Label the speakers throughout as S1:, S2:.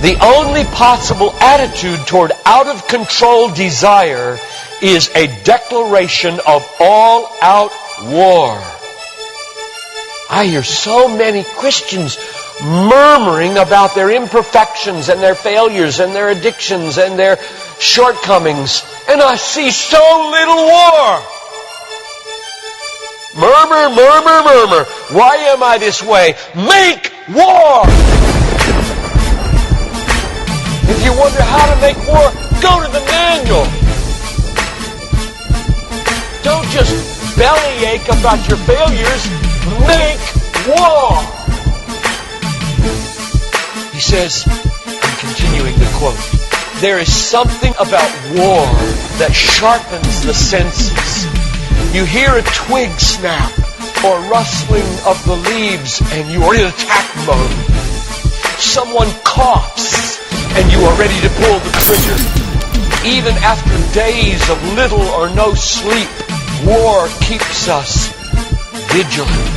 S1: The only possible attitude toward out-of-control desire is a declaration of all-out war. I hear so many Christians murmuring about their imperfections and their failures and their addictions and their shortcomings, and I see so little war. Murmur, murmur, murmur. Why am I this way? Make war! If you wonder how to make war, go to the manual. Don't just bellyache about your failures. Make war! He says, I'm continuing the quote, there is something about war that sharpens the senses. You hear a twig snap or rustling of the leaves and you are in attack mode. Someone coughs and you are ready to pull the trigger. Even after days of little or no sleep, war keeps us vigilant.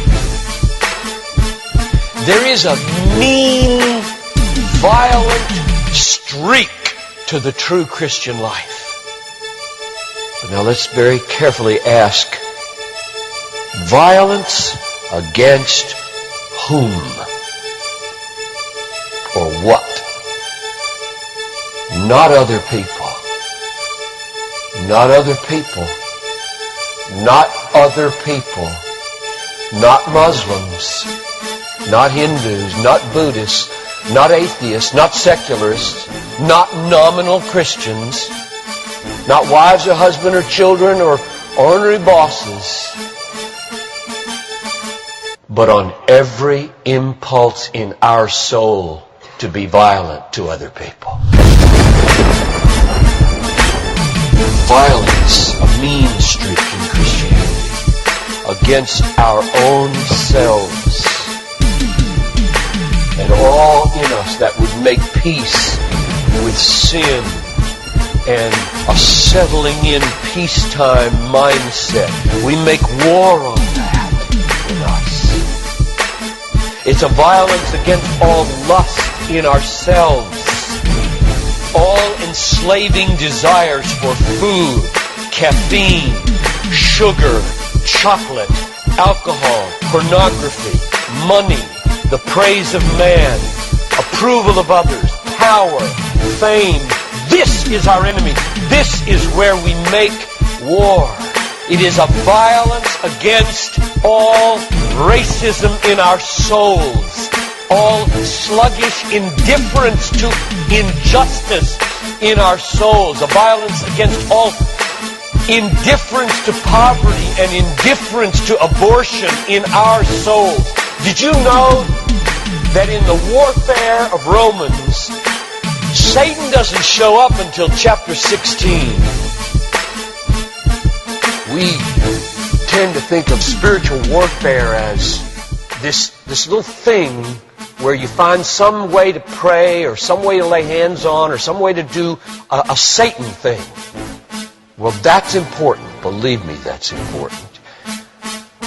S1: There is a mean, violent streak to the true Christian life. But now let's very carefully ask, violence against whom? Or what? Not other people. Not other people. Not other people. Not Muslims. Not Hindus. Not Buddhists. Not atheists. Not secularists. Not nominal Christians. Not wives or husband or children or ornery bosses. But on every impulse in our soul to be violent to other people. Violence, a mean streak in Christianity, against our own selves. And all in us that would make peace with sin and a settling in peacetime mindset. We make war on that in us. It's a violence against all lust in ourselves. All enslaving desires for food, caffeine, sugar, chocolate, alcohol, pornography, money, the praise of man, approval of others, power, fame. This is our enemy. This is where we make war. It is a violence against all racism in our souls, all sluggish indifference to injustice in our souls, a violence against all indifference to poverty and indifference to abortion in our souls. Did you know that in the warfare of Romans, Satan doesn't show up until chapter 16. We tend to think of spiritual warfare as this little thing where you find some way to pray or some way to lay hands on or some way to do a Satan thing. Well, that's important. Believe me, that's important.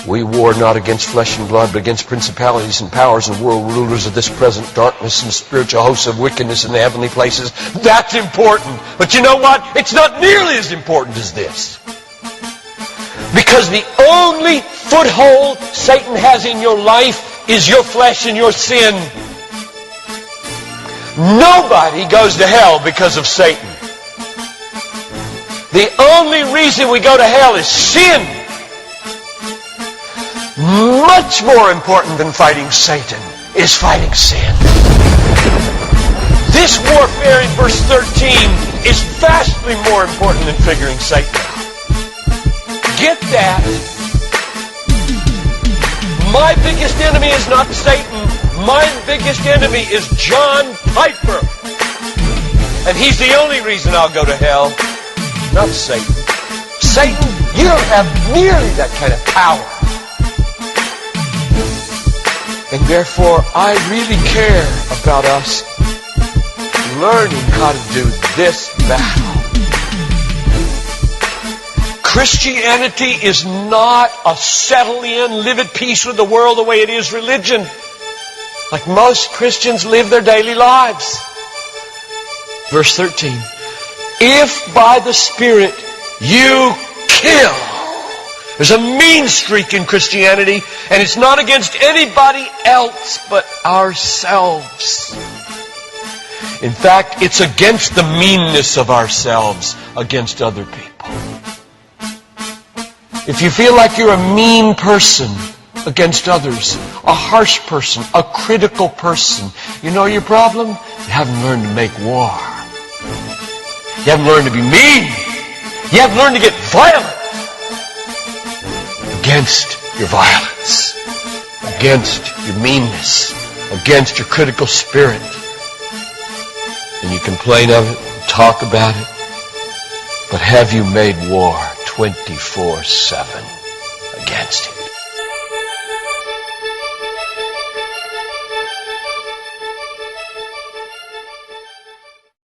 S1: We war not against flesh and blood, but against principalities and powers and world rulers of this present darkness and spiritual hosts of wickedness in the heavenly places. That's important. But you know what? It's not nearly as important as this. Because the only foothold Satan has in your life is your flesh and your sin. Nobody goes to hell because of Satan. The only reason we go to hell is sin. Much more important than fighting Satan is fighting sin. This warfare in verse 13 is vastly more important than figuring Satan out. Get that. My biggest enemy is not Satan. My biggest enemy is John Piper. And he's the only reason I'll go to hell, not Satan. Satan, you don't have nearly that kind of power. And therefore, I really care about us learning how to do this battle. Christianity is not a settle in, live at peace with the world the way it is religion. Like most Christians live their daily lives. Verse 13. If by the Spirit you kill. There's a mean streak in Christianity, and it's not against anybody else but ourselves. In fact, it's against the meanness of ourselves against other people. If you feel like you're a mean person against others, a harsh person, a critical person, you know your problem? You haven't learned to make war. You haven't learned to be mean. You haven't learned to get violent against your violence, against your meanness, against your critical spirit. And you complain of it, talk about it, but have you made war 24/7 against it?